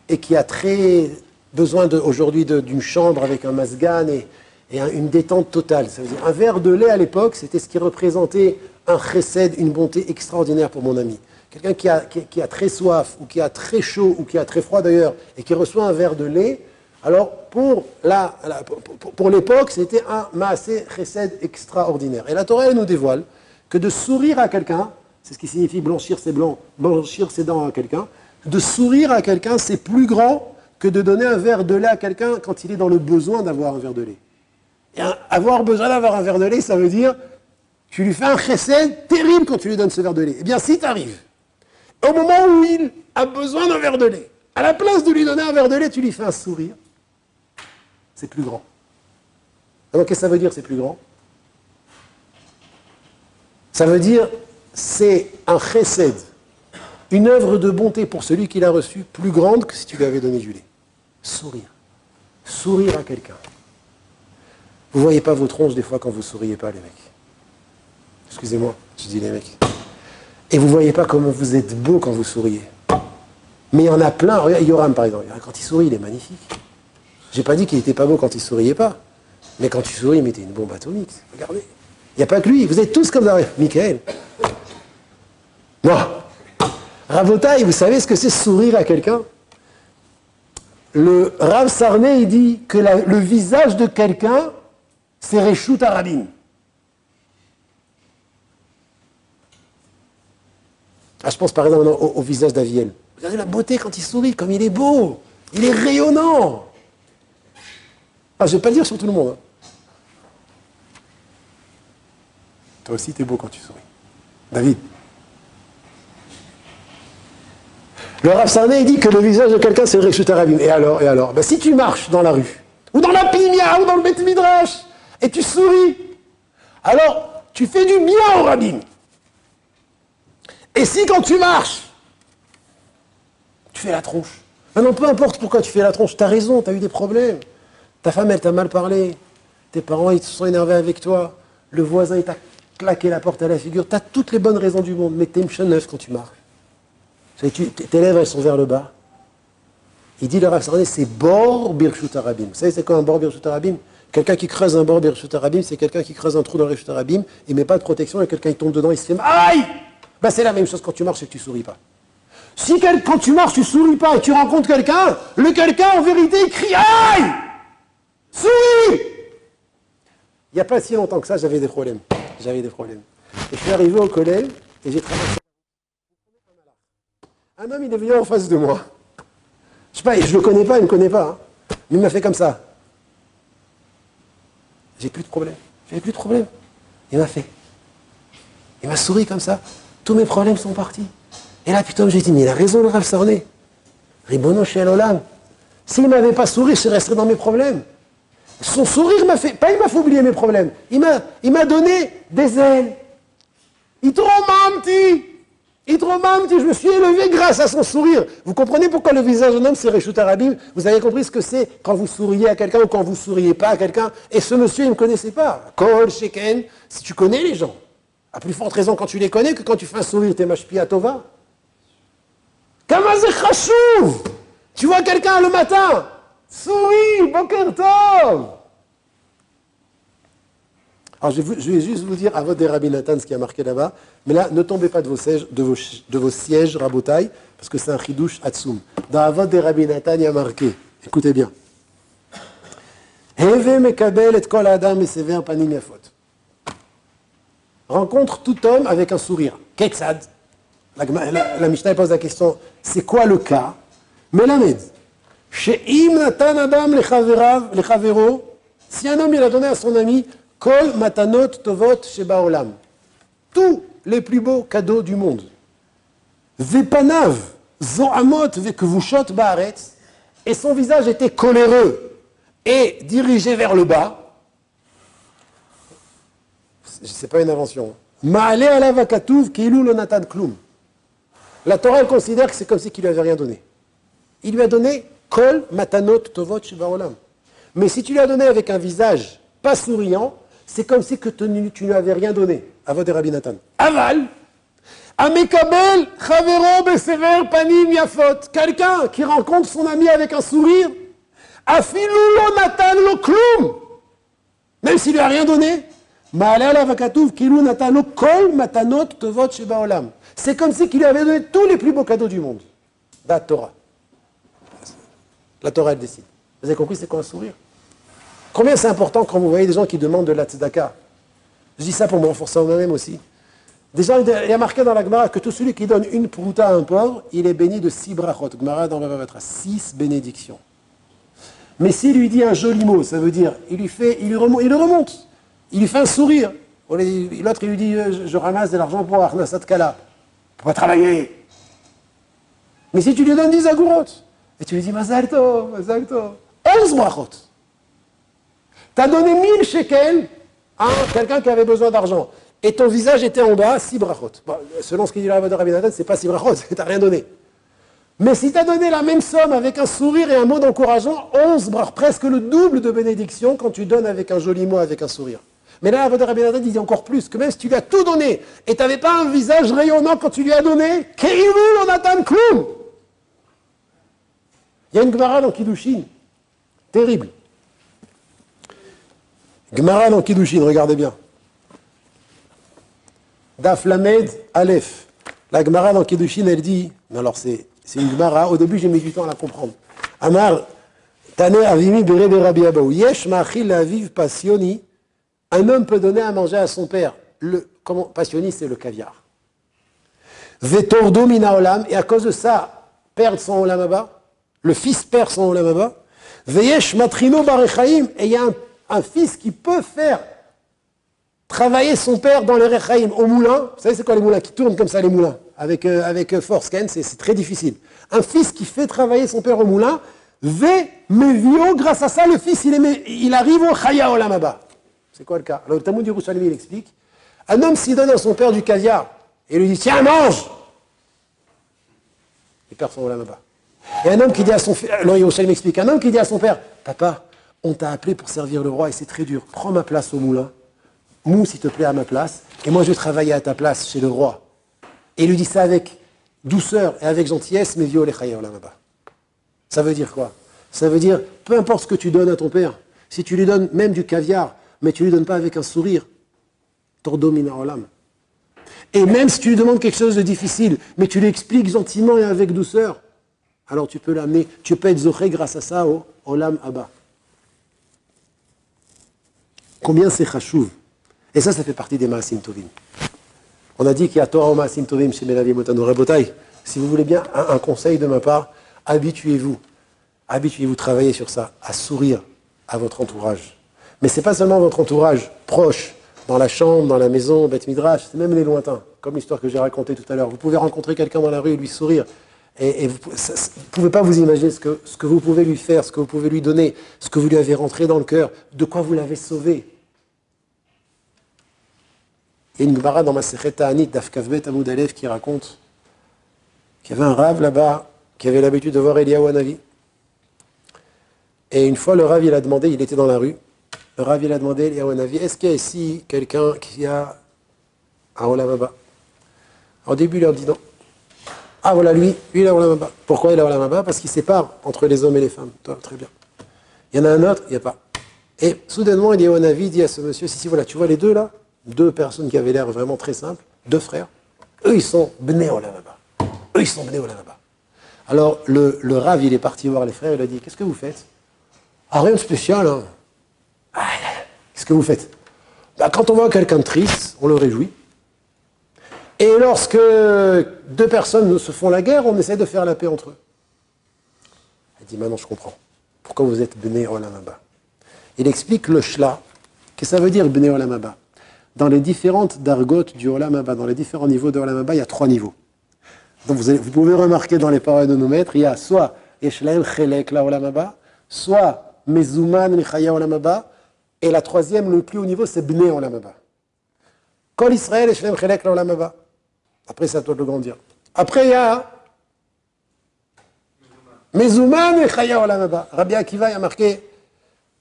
et qui a très besoin aujourd'hui d'une chambre avec un masgan et une détente totale. Ça veut dire un verre de lait à l'époque, c'était ce qui représentait un chesed, une bonté extraordinaire pour mon ami. Quelqu'un qui a très soif, ou qui a très chaud, ou qui a très froid d'ailleurs, et qui reçoit un verre de lait, alors pour l'époque, c'était un maasé chesed extraordinaire. Et la Torah, elle nous dévoile que de sourire à quelqu'un, c'est ce qui signifie blanchir ses dents à quelqu'un, de sourire à quelqu'un, c'est plus grand que de donner un verre de lait à quelqu'un quand il est dans le besoin d'avoir un verre de lait. Et avoir besoin d'avoir un verre de lait, ça veut dire, tu lui fais un chesed terrible quand tu lui donnes ce verre de lait. Eh bien, si tu arrives, au moment où il a besoin d'un verre de lait, à la place de lui donner un verre de lait, tu lui fais un sourire, c'est plus grand. Alors, qu'est-ce que ça veut dire, c'est plus grand? Ça veut dire, c'est un chesed, une œuvre de bonté pour celui qui l'a reçu, plus grande que si tu lui avais donné du lait. Sourire. Sourire à quelqu'un. Vous ne voyez pas vos tronches des fois quand vous ne souriez pas, les mecs. Excusez-moi, je dis les mecs. Et vous ne voyez pas comment vous êtes beau quand vous souriez. Mais il y en a plein. Regarde, Yoram, par exemple. Quand il sourit, il est magnifique. Je n'ai pas dit qu'il n'était pas beau quand il ne souriait pas. Mais quand tu souris, il mettait une bombe atomique. Regardez. Il n'y a pas que lui. Vous êtes tous comme ça. Michael. Moi. Rabotai, vous savez ce que c'est sourire à quelqu'un? Le Rav Sarné, il dit que le visage de quelqu'un, c'est Reshut Arabim. Ah, je pense par exemple au visage d'Aviel. Regardez la beauté quand il sourit, comme il est beau. Il est rayonnant. Ah, je ne vais pas le dire sur tout le monde. Hein. Toi aussi, tu es beau quand tu souris. David. Le Rav Sarné, il dit que le visage de quelqu'un, c'est le Reshut Arabim. Et alors ben, si tu marches dans la rue, ou dans la Pimia, ou dans le Beth Midrash, et tu souris, alors tu fais du bien au Rabbin. Et si quand tu marches, tu fais la tronche. Maintenant, peu importe pourquoi tu fais la tronche, tu as raison, tu as eu des problèmes. Ta femme, elle t'a mal parlé. Tes parents, ils se sont énervés avec toi. Le voisin, il t'a claqué la porte à la figure. Tu as toutes les bonnes raisons du monde, mais t'es mcheneuf quand tu marches. Tes lèvres, elles sont vers le bas. Il dit, le Rav Sarné, c'est bor birshut arabim. Vous savez, c'est quoi un bor birshut arabim? Quelqu'un qui creuse un bor birshut arabim, c'est quelqu'un qui creuse un trou dans le birshut arabim, il ne met pas de protection, et quelqu'un il tombe dedans, il se fait aïe! Ben, c'est la même chose quand tu marches et que tu ne souris pas. Si quand tu marches, tu ne souris pas et tu rencontres quelqu'un, le quelqu'un, en vérité, il crie « Aïe ! Souris !» Il n'y a pas si longtemps que ça, j'avais des problèmes. J'avais des problèmes. Et je suis arrivé au collège et j'ai traversé. Un homme, il est venu en face de moi. Je sais pas, je le connais pas, il ne me connaît pas. Hein. Mais il m'a fait comme ça. J'ai plus de problème. J'avais plus de problème. Il m'a fait. Il m'a souri comme ça. Tous mes problèmes sont partis. Et là, putain, j'ai dit, mais il a raison, le Rav Sarné. Ribono shel olam. S'il ne m'avait pas souri, je resterais dans mes problèmes. Son sourire m'a fait... Pas il m'a fait oublier mes problèmes. Il m'a donné des ailes. Itromamti. Je me suis élevé grâce à son sourire. Vous comprenez pourquoi le visage d'un homme, c'est Reshut Arabim? Vous avez compris ce que c'est quand vous souriez à quelqu'un ou quand vous ne souriez pas à quelqu'un? Et ce monsieur, il ne me connaissait pas. Kol, Sheken, si tu connais les gens. À plus forte raison quand tu les connais que quand tu fais un sourire, t'es mashpi à tova. Kamazé Khashouv. Tu vois quelqu'un le matin, souris, Boker Tov. Alors je vais juste vous dire à votre Rabbi Nathan ce qui a marqué là-bas, mais là, ne tombez pas de vos sièges, Rabotai, parce que c'est un chidouche Hatsoum. Dans Avot de Rabbi Nathan, il y a marqué, écoutez bien. Heve mekabel et kol adam mesever panim yafot. Rencontre tout homme avec un sourire. Ketzad. La Mishnah pose la question, c'est quoi le cas? Melamed. She'im natan adam lechavero. Si un homme il a donné à son ami Kol matanot tovot sheba olam. Tous les plus beaux cadeaux du monde. Vepanav zoamot vekevushot baaretz. Et son visage était coléreux et dirigé vers le bas. C'est pas une invention. Ma'ale alav hakatuv keilu lo natan klum. La Torah elle considère que c'est comme si qu'il lui avait rien donné. Il lui a donné Kol matanot tovot sheba olam. Mais si tu lui as donné avec un visage pas souriant, c'est comme si que tu ne lui avais rien donné. Avot de Rabbi Nathan. Aval, amekabel chavero besever panim yafot. Quelqu'un qui rencontre son ami avec un sourire, afilu lo natan lo klum. Même s'il lui a rien donné, ma'ale alav hakatuv kilu natan lo kol matanot tovot sheba olam. C'est comme si qu'il lui avait donné tous les plus beaux cadeaux du monde. La Torah. La Torah, elle décide. Vous avez compris c'est quoi un sourire? Combien c'est important quand vous voyez des gens qui demandent de la tzedaka? Je dis ça pour me renforcer en moi-même aussi. Déjà, il y a marqué dans la Gemara que tout celui qui donne une prouta à un pauvre, il est béni de 6 brachot. Gemara dans Bava Batra, 6 bénédictions. Mais s'il lui dit un joli mot, ça veut dire, il le remonte. Il lui fait un sourire. L'autre, il lui dit, je ramasse de l'argent pour Arnasat Kala. Pour pas travailler. Mais si tu lui donnes 10 agourot, et tu lui dis, Mazal Tov, 11 brachot. Tu as donné 1000 shekels à quelqu'un qui avait besoin d'argent. Et ton visage était en bas, 6 brachot. Bon, selon ce qu'il dit là de Rabbi Nathan, c'est pas 6 brachot, tu n'as rien donné. Mais si tu as donné la même somme avec un sourire et un mot d'encouragement, 11 brachot, presque le double de bénédiction quand tu donnes avec un joli mot, avec un sourire. Mais là, de Rabbi Nathan, il dit encore plus, que même si tu lui as tout donné, et tu n'avais pas un visage rayonnant quand tu lui as donné, Keilu lo natan klum. Il y a une Gemara dans Kiddushin, terrible. Gemara dans Kiddushin, regardez bien. Daf Lamed Aleph. La Gemara dans Kiddushin, elle dit, mais alors c'est une Gemara, au début j'ai mis du temps à la comprendre. Amar, Tane Avimi Bere Rabbi Abaou. Yesh Ma'achil Laviv Passioni. Un homme peut donner à manger à son père. Passioni, c'est le caviar. Vetordo Mina Olam. Et à cause de ça, perdre son Olam Haba. Le fils perd son Olam Haba. Veyesh Matrino Barechaim. Et il y a un fils qui peut faire travailler son père dans les Rechaim au moulin. Vous savez, c'est quoi les moulins qui tournent comme ça, les moulins, avec force, c'est très difficile. Un fils qui fait travailler son père au moulin, Mevio, grâce à ça, le fils, il arrive au Chaya Olam Haba. C'est quoi le cas? Alors, le Talmud Yerushalmi, il explique. Un homme, s'il donne à son père du caviar, et lui dit, tiens, mange! Il perd son Olam Haba. Et un homme qui dit à son père, alors Yerushalmi explique, un homme qui dit à son père, papa, on t'a appelé pour servir le roi et c'est très dur. Prends ma place au moulin. Mou, s'il te plaît, à ma place. Et moi, je vais travailler à ta place chez le roi. Et il lui dit ça avec douceur et avec gentillesse, mais viol et chaya olam haba. Ça veut dire quoi? Ça veut dire, peu importe ce que tu donnes à ton père, si tu lui donnes même du caviar, mais tu lui donnes pas avec un sourire, tordo mina olam. Et même si tu lui demandes quelque chose de difficile, mais tu lui expliques gentiment et avec douceur, alors tu peux l'amener, tu peux être zoché grâce à ça au Olam Abba. Combien c'est chachouv. Et ça fait partie des Maasim Tovim. On a dit qu'il y a Torah au Maasim Tovim chez Melavim Otanu Rabotai. Si vous voulez bien, un conseil de ma part, habituez-vous, travaillez sur ça, à sourire à votre entourage. Mais ce n'est pas seulement votre entourage proche, dans la chambre, dans la maison, Beth Midrash, c'est même les lointains, comme l'histoire que j'ai racontée tout à l'heure. Vous pouvez rencontrer quelqu'un dans la rue et lui sourire. Et vous ne pouvez pas vous imaginer ce que vous pouvez lui faire, ce que vous pouvez lui donner, ce que vous lui avez rentré dans le cœur, de quoi vous l'avez sauvé. Il y a une Gemara dans Masechet Ta'anit, Daf Kavbet Amud Aleph, qui raconte qu'il y avait un rave là-bas qui avait l'habitude de voir Eliyahu Hanavi. Et une fois, le rave, il a demandé, il était dans la rue, le rave, il a demandé à Eliyahu Hanavi, est-ce qu'il y a ici quelqu'un qui a un Olam Haba? Au début, il leur dit non. Ah voilà, lui il a Olam Haba. Pourquoi il a Olam Haba? Parce qu'il sépare entre les hommes et les femmes. Très bien. Il y en a un autre, il n'y a pas. Et soudainement, Eliyahu Hanavi dit à ce monsieur, si, voilà, tu vois les deux là, deux personnes qui avaient l'air vraiment très simples, deux frères, eux ils sont Bnei Olam Haba. Eux ils sont Bnei Olam Haba. Alors le rave, il est parti voir les frères, il a dit, qu'est-ce que vous faites? Ah, rien de spécial, hein. Ah, qu'est-ce que vous faites? Bah, quand on voit quelqu'un de triste, on le réjouit. Et lorsque deux personnes se font la guerre, on essaie de faire la paix entre eux. Il dit, maintenant je comprends. Pourquoi vous êtes Bnei Olam Haba? Il explique le shla, que ça veut dire Bnei Olam Haba. Dans les différentes dargotes du Olam Haba, dans les différents niveaux de Olam Haba, il y a 3 niveaux. Donc vous pouvez remarquer dans les paroles de nos maîtres, il y a soit Yeshlaem Chelek la Olam Haba, soit Mezuman Michaya Olam Haba, et la troisième, le plus haut niveau, c'est Bnei Olam Haba. Kol Israël Yeshlaem Chelek la Olam Haba. Après, c'est à toi de le grandir. Après, il y a Mezuman Michaya Olam Haba. Rabbi Akiva, il a marqué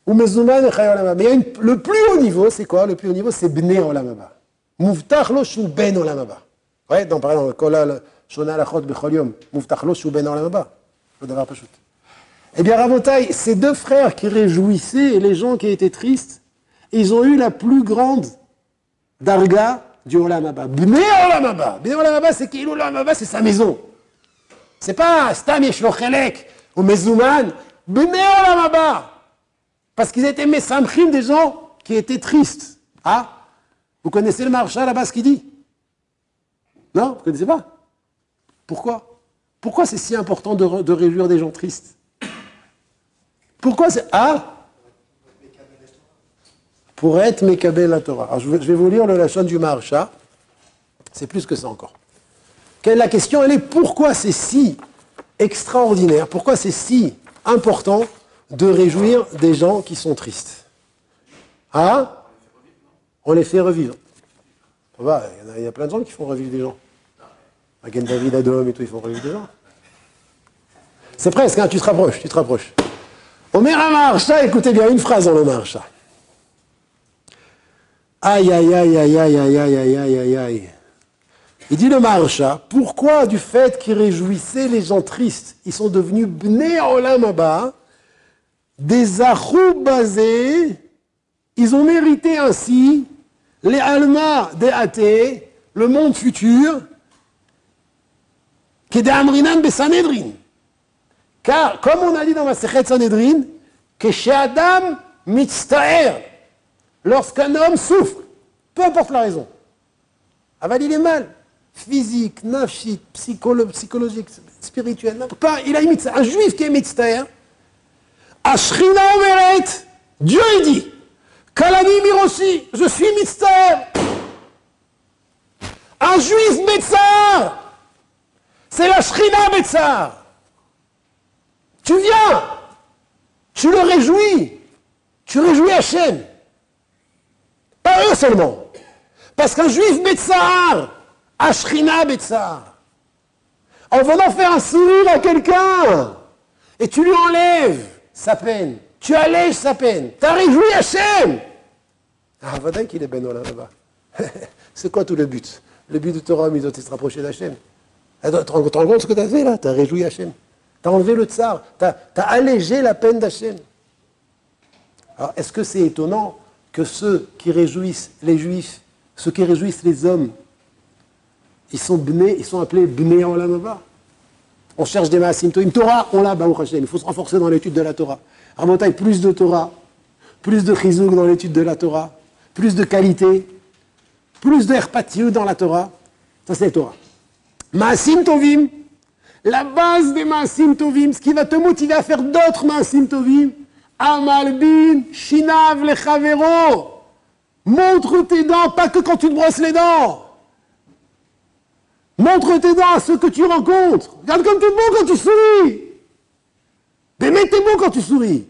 ou Mezuman Michaya Olam Haba. Mais le plus haut niveau, c'est quoi? Le plus haut niveau, c'est Bnei Olam Haba. Muftach lo shu ben Olam Haba. Ouais, donc par exemple, Kolal Shona Lachot Bechol Yom, Muftach lo shu ben Olam Haba. Le davar pashut. Eh bien, Rabotai, ces deux frères qui réjouissaient les gens qui étaient tristes, ils ont eu la plus grande darga du Olam Haba. Bnei Olam Haba. Bnei Olam Haba, c'est qu'il Olam Haba, c'est sa maison. C'est pas Stam Yeshlo Chelek ou Mezuman. Bnei Olam Haba. Parce qu'ils étaient mesamchim des gens qui étaient tristes. Ah, vous connaissez le Maharsha là-bas, ce qu'il dit? Non, vous ne connaissez pas? Pourquoi? Pourquoi c'est si important de réjouir des gens tristes? Pourquoi c'est... Ah, pour être Mekabel la Torah. Alors je vais vous lire le Lachon du Maharsha. C'est plus que ça encore. La question, elle est pourquoi c'est si extraordinaire, pourquoi c'est si important de réjouir des gens qui sont tristes? Ah, on les fait revivre. Il y a plein de gens qui font revivre des gens. Magen David, Adom et tout, ils font revivre des gens. C'est presque, hein, tu te rapproches. Omer Maharsha, écoutez bien une phrase dans le Maharsha. Aïe, aïe, aïe, aïe, aïe, aïe, aïe, aïe, aïe, aïe, aïe. Il dit le Maharsha, pourquoi du fait qu'ils réjouissaient les gens tristes, ils sont devenus Bnei Olam Haba, des achou basés, ils ont mérité ainsi les Alma des athées, le monde futur, qui est des Amrinan Besanedrin. Car, comme on a dit dans ma Masechet Sanedrin, que chez Adam mitztaer, lorsqu'un homme souffre, peu importe la raison, aval il est mal, physique, nafshit, psychologique, spirituel, pas, il a une mitztaer, un juif qui est mitztaer, Ashrina Omeret, Dieu il dit, Kalani Mirossi, je suis mitztaer. Un juif médecin, c'est la Shrina médecin. Tu viens, tu le réjouis, tu réjouis Hachem. Pas eux seulement. Parce qu'un juif médecin, Ashrina médecin, en venant faire un sourire à quelqu'un, et tu lui enlèves sa peine, tu allèges sa peine, tu as réjoui Hachem. Ah, Vadaï qu'il est ben Olam Haba. C'est quoi tout le but? Le but de Torah, il doit se rapprocher d'Hachem. Tu te rends compte ce que tu as fait là? Tu as réjoui Hachem. Tu as enlevé le tsar, tu as allégé la peine d'Hachem. Alors, est-ce que c'est étonnant que ceux qui réjouissent les juifs, ceux qui réjouissent les hommes, ils sont appelés Bnei Olam Haba. On cherche des Maasim Tovim. Torah, on l'a, Baruch Hashem. Il faut se renforcer dans l'étude de la Torah. Rabotai, plus de Torah, plus de Chizouk dans l'étude de la Torah, plus de qualité, plus de Herpatiou dans la Torah. Ça, c'est la Torah. Maasim Tovim, la base des Maasim Tovim, ce qui va te motiver à faire d'autres Maasim Tovim, Amal bin, Shinav lechavero. Montre tes dents, pas que quand tu te brosses les dents. Montre tes dents à ceux que tu rencontres. Regarde comme tu es beau quand tu souris. Mais t'es beau quand tu souris.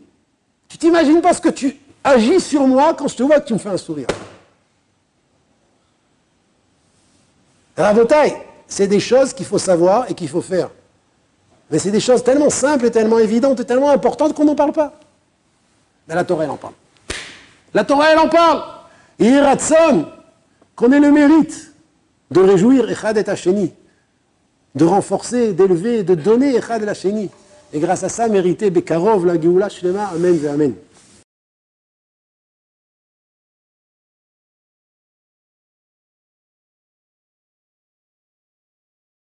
Tu t'imagines pas ce que tu agis sur moi quand je te vois que tu me fais un sourire. Rabotai, c'est des choses qu'il faut savoir et qu'il faut faire. Mais c'est des choses tellement simples et tellement évidentes et tellement importantes qu'on n'en parle pas. Mais la Torah, elle en parle. La Torah, elle en parle. Et Ratson, qu'on ait le mérite de réjouir Echad et Hasheni, de renforcer, d'élever, de donner Echad et Hasheni. Et grâce à ça, mériter Bekarov, la Geoula, Shlema, Amen, Amen.